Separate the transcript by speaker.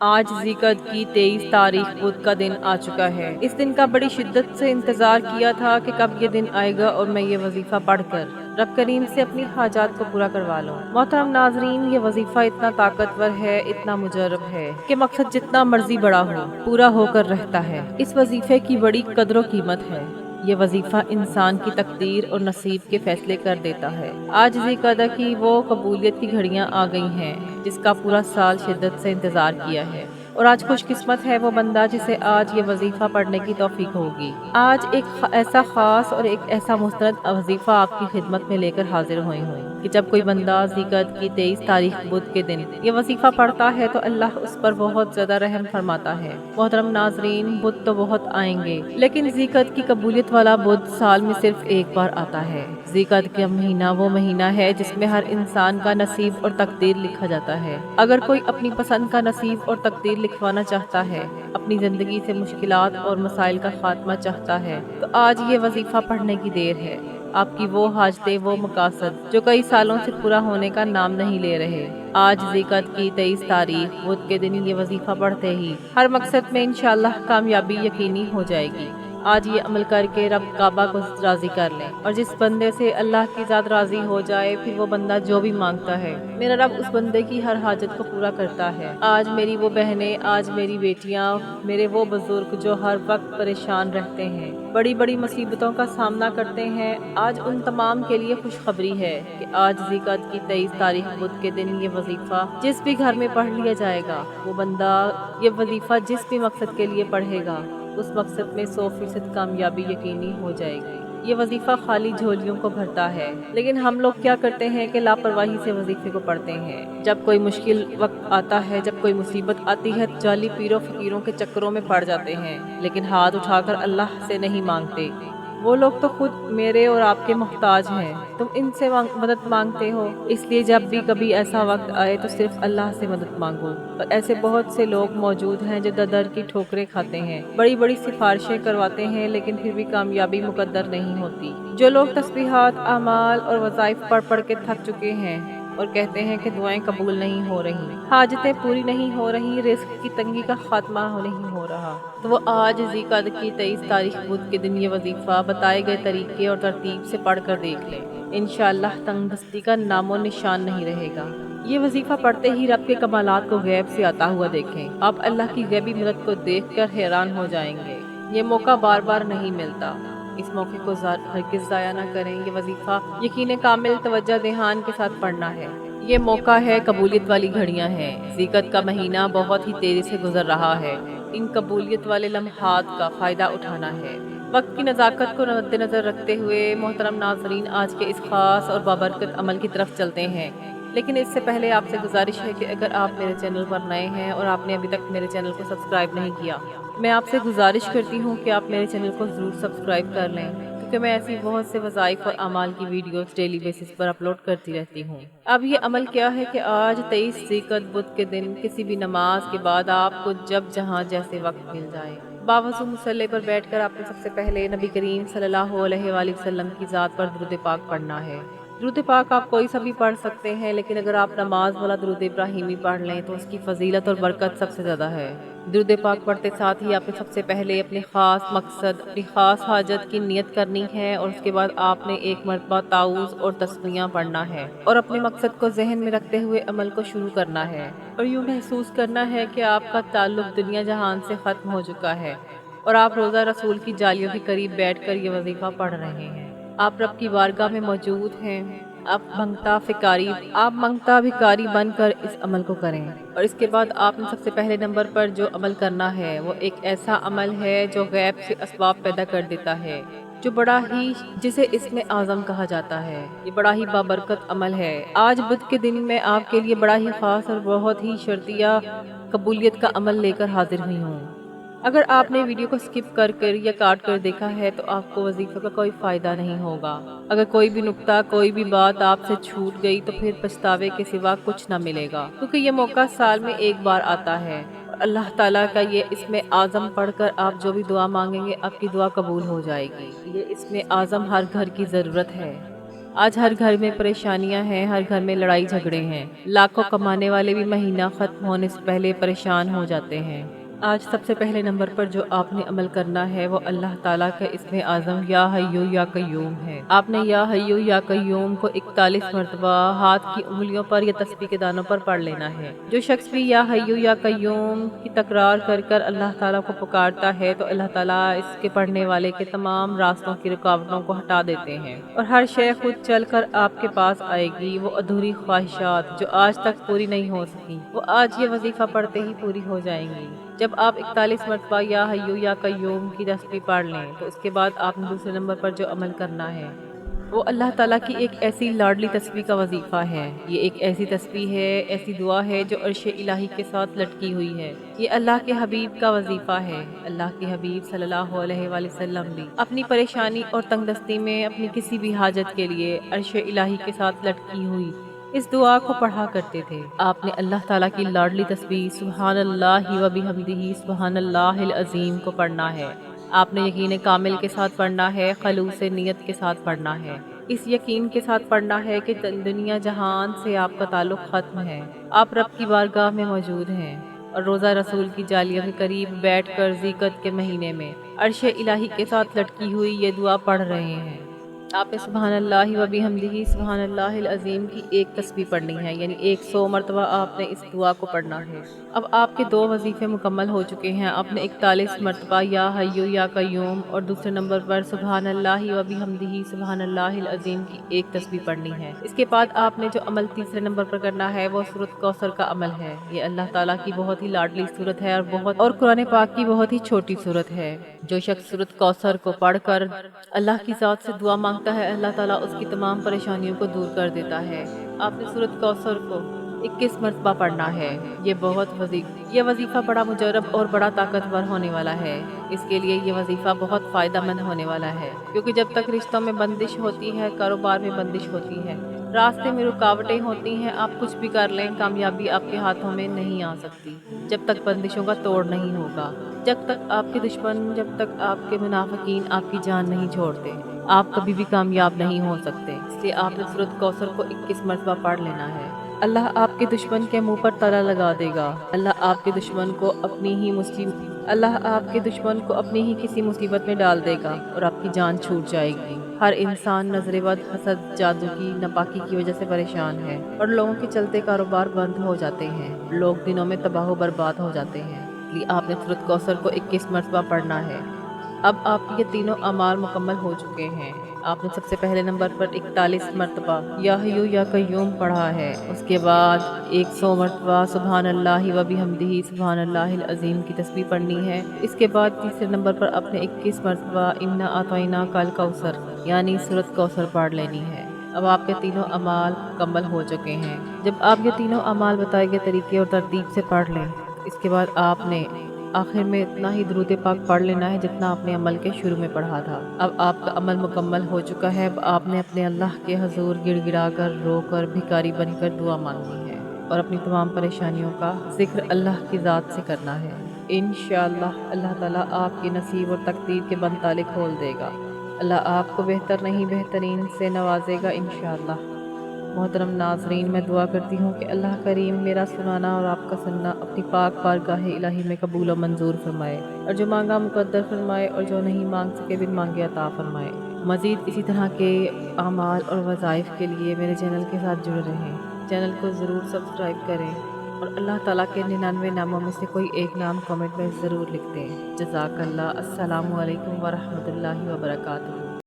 Speaker 1: آج ذکر کی 23 تاریخ بدھ کا دن آ چکا ہے۔ اس دن کا بڑی شدت سے انتظار کیا تھا کہ کب یہ دن آئے گا اور میں یہ وظیفہ پڑھ کر رب کریم سے اپنی حاجات کو پورا کروا لوں۔ محترم ناظرین، یہ وظیفہ اتنا طاقتور ہے، اتنا مجرب ہے کہ مقصد جتنا مرضی بڑا ہو، پورا ہو کر رہتا ہے۔ اس وظیفے کی بڑی قدر و قیمت ہے۔ یہ وظیفہ انسان کی تقدیر اور نصیب کے فیصلے کر دیتا ہے۔ آج ذکر کی وہ قبولیت کی گھڑیاں آ گئی ہیں جس کا پورا سال شدت سے انتظار کیا ہے، اور آج خوش قسمت ہے وہ بندہ جسے آج یہ وظیفہ پڑھنے کی توفیق ہوگی۔ آج ایک ایسا خاص اور ایک ایسا مستند وظیفہ آپ کی خدمت میں لے کر حاضر ہوئی ہوں کہ جب کوئی بندہ ذکر کی 23 تاریخ بدھ کے دن یہ وظیفہ پڑھتا ہے تو اللہ اس پر بہت زیادہ رحم فرماتا ہے۔ محترم ناظرین، بدھ تو بہت آئیں گے لیکن ذکر کی قبولیت والا بدھ سال میں صرف ایک بار آتا ہے۔ ذکر کا مہینہ وہ مہینہ ہے جس میں ہر انسان کا نصیب اور تقدیر لکھا جاتا ہے۔ اگر کوئی اپنی پسند کا نصیب اور تقدیر لکھوانا چاہتا ہے، اپنی زندگی سے مشکلات اور مسائل کا خاتمہ چاہتا ہے، تو آج یہ وظیفہ پڑھنے کی دیر ہے۔ آپ کی وہ حاجتیں، وہ مقاصد جو کئی سالوں سے پورا ہونے کا نام نہیں لے رہے، آج ذکر کی 23 تاریخ بدھ کے دن یہ وظیفہ پڑھتے ہی ہر مقصد میں انشاءاللہ کامیابی یقینی ہو جائے گی۔ آج یہ عمل کر کے رب کعبہ کو راضی کر لیں، اور جس بندے سے اللہ کی ذات راضی ہو جائے، پھر وہ بندہ جو بھی مانگتا ہے میرا رب اس بندے کی ہر حاجت کو پورا کرتا ہے۔ آج میری وہ بہنیں، آج میری بیٹیاں، میرے وہ بزرگ جو ہر وقت پریشان رہتے ہیں، بڑی بڑی مصیبتوں کا سامنا کرتے ہیں، آج ان تمام کے لیے خوشخبری ہے کہ آج ذکر کی 23 تاریخ بدھ کے دن یہ وظیفہ جس بھی گھر میں پڑھ لیا جائے گا، وہ بندہ یہ وظیفہ جس بھی مقصد کے لیے پڑھے گا، اس مقصد میں 100% کامیابی یقینی ہو جائے گی۔ یہ وظیفہ خالی جھولیوں کو بھرتا ہے، لیکن ہم لوگ کیا کرتے ہیں کہ لاپرواہی سے وظیفے کو پڑھتے ہیں۔ جب کوئی مشکل وقت آتا ہے، جب کوئی مصیبت آتی ہے، جعلی پیروں فقیروں کے چکروں میں پڑ جاتے ہیں، لیکن ہاتھ اٹھا کر اللہ سے نہیں مانگتے۔ وہ لوگ تو خود میرے اور آپ کے محتاج ہیں، تم ان سے مدد مانگتے ہو۔ اس لیے جب بھی کبھی ایسا وقت آئے تو صرف اللہ سے مدد مانگو۔ اور ایسے بہت سے لوگ موجود ہیں جو در کی ٹھوکریں کھاتے ہیں، بڑی بڑی سفارشیں کرواتے ہیں، لیکن پھر بھی کامیابی مقدر نہیں ہوتی۔ جو لوگ تسبیحات، اعمال اور وظائف پڑھ کے تھک چکے ہیں اور کہتے ہیں کہ دعائیں قبول نہیں ہو رہی، حاجتیں پوری نہیں ہو رہی، رزق کی تنگی کا خاتمہ نہیں ہو رہا، تو وہ آج ذکر کی 23 تاریخ بدھ کے دن یہ وظیفہ بتائے گئے طریقے اور ترتیب سے پڑھ کر دیکھ لیں۔ انشاءاللہ تنگ دستی کا نام و نشان نہیں رہے گا۔ یہ وظیفہ پڑھتے ہی رب کے کمالات کو غیب سے آتا ہوا دیکھیں۔ آپ اللہ کی غیبی مدد کو دیکھ کر حیران ہو جائیں گے۔ یہ موقع بار بار نہیں ملتا، اس موقع کو ہرگز ضائع نہ کریں۔ یہ وظیفہ یقین کامل توجہ دھیان کے ساتھ پڑھنا ہے۔ یہ موقع ہے، قبولیت والی گھڑیاں ہیں۔ ذکر کا مہینہ بہت ہی تیزی سے گزر رہا ہے، ان قبولیت والے لمحات کا فائدہ اٹھانا ہے۔ وقت کی نزاکت کو مد نظر رکھتے ہوئے محترم ناظرین، آج کے اس خاص اور بابرکت عمل کی طرف چلتے ہیں، لیکن اس سے پہلے آپ سے گزارش ہے کہ اگر آپ میرے چینل پر نئے ہیں اور آپ نے ابھی تک میرے چینل کو سبسکرائب نہیں کیا، میں آپ سے گزارش کرتی ہوں کہ آپ میرے چینل کو ضرور سبسکرائب کر لیں، کیونکہ میں ایسی بہت سے وظائف اور اعمال کی ویڈیوز ڈیلی بیسس پر اپلوڈ کرتی رہتی ہوں۔ اب یہ عمل کیا ہے کہ آج 23 ذکر بدھ کے دن کسی بھی نماز کے بعد آپ کو جب جہاں جیسے وقت مل جائے، باوضو مصلی پر بیٹھ کر آپ نے سب سے پہلے نبی کریم صلی اللہ علیہ وآلہ وسلم کی ذات پر درود پاک پڑھنا ہے۔ درود پاک آپ کوئی سا بھی پڑھ سکتے ہیں، لیکن اگر آپ نماز والا درود ابراہیمی پڑھ لیں تو اس کی فضیلت اور برکت سب سے زیادہ ہے۔ درود پاک پڑھتے ساتھ ہی آپ نے سب سے پہلے اپنے خاص مقصد، اپنی خاص حاجت کی نیت کرنی ہے، اور اس کے بعد آپ نے ایک مرتبہ تعوذ اور تسمیہ پڑھنا ہے، اور اپنے مقصد کو ذہن میں رکھتے ہوئے عمل کو شروع کرنا ہے، اور یوں محسوس کرنا ہے کہ آپ کا تعلق دنیا جہان سے ختم ہو چکا ہے اور آپ روضہ رسول کی جالیوں کے قریب بیٹھ کر یہ وظیفہ پڑھ رہے ہیں۔ آپ رب کی بارگاہ میں موجود ہیں۔ آپ منگتا بھکاری بن کر اس عمل کو کریں، اور اس کے بعد آپ نے سب سے پہلے نمبر پر جو عمل کرنا ہے وہ ایک ایسا عمل ہے جو غیب سے اسباب پیدا کر دیتا ہے، جسے اسم اعظم کہا جاتا ہے۔ یہ بڑا ہی بابرکت عمل ہے۔ آج بدھ کے دن میں آپ کے لیے بڑا ہی خاص اور بہت ہی شرطیہ قبولیت کا عمل لے کر حاضر ہوئی ہوں۔ اگر آپ نے ویڈیو کو سکپ کر یا کاٹ کر دیکھا ہے تو آپ کو وظیفے کا کوئی فائدہ نہیں ہوگا۔ اگر کوئی بھی نقطہ، کوئی بھی بات آپ سے چھوٹ گئی تو پھر پچھتاوے کے سوا کچھ نہ ملے گا، کیونکہ یہ موقع سال میں ایک بار آتا ہے، اور اللہ تعالیٰ کا یہ اسم اعظم پڑھ کر آپ جو بھی دعا مانگیں گے آپ کی دعا قبول ہو جائے گی۔ یہ اسم اعظم ہر گھر کی ضرورت ہے۔ آج ہر گھر میں پریشانیاں ہیں، ہر گھر میں لڑائی جھگڑے ہیں، لاکھوں کمانے والے بھی مہینہ ختم ہونے سے پہلے پریشان ہو جاتے ہیں۔ آج سب سے پہلے نمبر پر جو آپ نے عمل کرنا ہے وہ اللہ تعالیٰ کا اسم اعظم یا حیو یا قیوم ہے۔ آپ نے یا حیو یا قیوم کو 41 مرتبہ ہاتھ کی انگلیوں پر یا تسبیح کے دانوں پر پڑھ لینا ہے۔ جو شخص بھی یا حیو یا قیوم کی تکرار کر کر اللہ تعالیٰ کو پکارتا ہے تو اللہ تعالیٰ اس کے پڑھنے والے کے تمام راستوں کی رکاوٹوں کو ہٹا دیتے ہیں اور ہر شے خود چل کر آپ کے پاس آئے گی۔ وہ ادھوری خواہشات جو آج تک پوری نہیں ہو سکی وہ آج یہ وظیفہ پڑھتے ہی پوری ہو جائیں گی۔ جب آپ 41 مرتبہ یا حیو یا قیوم کی تسبیح پڑھ لیں تو اس کے بعد آپ نے دوسرے نمبر پر جو عمل کرنا ہے وہ اللہ تعالیٰ کی ایک ایسی لاڈلی تسبیح کا وظیفہ ہے۔ یہ ایک ایسی تسبیح ہے، ایسی دعا ہے جو عرش الہی کے ساتھ لٹکی ہوئی ہے۔ یہ اللہ کے حبیب کا وظیفہ ہے۔ اللہ کے حبیب صلی اللہ علیہ وآلہ وسلم بھی اپنی پریشانی اور تنگ دستی میں اپنی کسی بھی حاجت کے لیے عرش الہی کے ساتھ لٹکی ہوئی اس دعا کو پڑھا کرتے تھے۔ آپ نے اللہ تعالیٰ کی لاڈلی تسبیح سبحان اللہ و بحمدہ سبحان اللہ العظیم کو پڑھنا ہے۔ آپ نے یقین کامل کے ساتھ پڑھنا ہے، خلوص نیت کے ساتھ پڑھنا ہے، اس یقین کے ساتھ پڑھنا ہے کہ دنیا جہان سے آپ کا تعلق ختم ہے، آپ رب کی بارگاہ میں موجود ہیں اور روزہ رسول کی جالیوں کے قریب بیٹھ کر ذیقت کے مہینے میں عرش الہی کے ساتھ لٹکی ہوئی یہ دعا پڑھ رہے ہیں۔ آپ نے سبحان اللہ و بحمدہ سبحان اللہ العظیم کی ایک تسبیح پڑھنی ہے، یعنی 100 مرتبہ آپ نے اس دعا کو پڑھنا ہے۔ اب آپ کے 2 وظیفے مکمل ہو چکے ہیں۔ آپ نے 41 مرتبہ یا حیو یا قیوم اور دوسرے نمبر پر سبحان اللہ و بحمدہ سبحان اللہ العظیم کی ایک تسبیح پڑھنی ہے۔ اس کے بعد آپ نے جو عمل تیسرے نمبر پر کرنا ہے وہ سورۃ کوثر کا عمل ہے۔ یہ اللہ تعالیٰ کی بہت ہی لاڈلی سورت ہے اور قرآن پاک کی بہت ہی چھوٹی سورت ہے۔ جو شخص سورۃ کوثر کو پڑھ کر اللہ کی ذات سے دعا مانگتا ہے اللہ تعالیٰ اس کی تمام پریشانیوں کو دور کر دیتا ہے۔ آپ نے سورۃ کوثر کو 21 مرتبہ پڑھنا ہے۔ یہ وظیفہ بڑا مجرب اور بڑا طاقتور ہونے والا ہے۔ اس کے لیے یہ وظیفہ بہت فائدہ مند ہونے والا ہے، کیونکہ جب تک رشتوں میں بندش ہوتی ہے، کاروبار میں بندش ہوتی ہے، راستے میں رکاوٹیں ہوتی ہیں، آپ کچھ بھی کر لیں کامیابی آپ کے ہاتھوں میں نہیں آ سکتی جب تک بندشوں کا توڑ نہیں ہوگا، جب تک آپ کے دشمن، جب تک آپ کے منافقین آپ کی جان نہیں چھوڑتے، آپ کبھی بھی کامیاب نہیں ہو سکتے۔ اس لیے آپ نے سورۃ کوثر کو 21 مرتبہ پڑھ لینا ہے۔ اللہ آپ کے دشمن کے منہ پر تالا لگا دے گا۔ اللہ آپ کے دشمن کو اپنی ہی کسی مصیبت میں ڈال دے گا اور آپ کی جان چھوٹ جائے گی۔ ہر انسان نظر بد، حسد، جادو کی، ناپاکی کی وجہ سے پریشان ہے اور لوگوں کے چلتے کاروبار بند ہو جاتے ہیں، لوگ دنوں میں تباہ و برباد ہو جاتے ہیں۔ اس لیے آپ نے سورۃ کوثر کو 21 مرتبہ پڑھنا ہے۔ اب آپ کے یہ تینوں اعمال مکمل ہو چکے ہیں۔ آپ نے سب سے پہلے نمبر پر 41 مرتبہ یا حیو یا قیوم پڑھا ہے، اس کے بعد 100 مرتبہ سبحان اللہ و بحمدہ سبحان اللہ العظیم کی تسبیح پڑھنی ہے۔ اس کے بعد تیسرے نمبر پر اپنے 21 مرتبہ انا اعطیناک الکوثر یعنی سورۃ کوثر پڑھ لینی ہے۔ اب آپ کے تینوں اعمال مکمل ہو چکے ہیں۔ جب آپ یہ تینوں اعمال بتائے گئے طریقے اور ترتیب سے پڑھ لیں، اس کے بعد آپ نے آخر میں اتنا ہی درود پاک پڑھ لینا ہے جتنا آپ نے عمل کے شروع میں پڑھا تھا۔ اب آپ کا عمل مکمل ہو چکا ہے۔ اب آپ نے اپنے اللہ کے حضور گڑ گڑا کر، رو کر، بھکاری بن کر دعا مانگنی ہے اور اپنی تمام پریشانیوں کا ذکر اللہ کی ذات سے کرنا ہے۔ انشاءاللہ اللہ تعالیٰ آپ کی نصیب اور تقدیر کے بند تالے کھول دے گا۔ اللہ آپ کو بہتر نہیں بہترین سے نوازے گا انشاءاللہ۔ محترم ناظرین، میں دعا کرتی ہوں کہ اللہ کریم میرا سنانا اور آپ کا سننا اپنی پاک بارگاہ الہی میں قبول و منظور فرمائے اور جو مانگا مقدر فرمائے اور جو نہیں مانگ سکے بن مانگے عطا فرمائے۔ مزید اسی طرح کے اعمال اور وظائف کے لیے میرے چینل کے ساتھ جڑے رہیں۔ چینل کو ضرور سبسکرائب کریں اور اللہ تعالیٰ کے 99 ناموں میں سے کوئی ایک نام کمنٹ میں ضرور لکھ دیں۔ جزاک اللہ۔ السلام علیکم ورحمۃ اللہ وبرکاتہ۔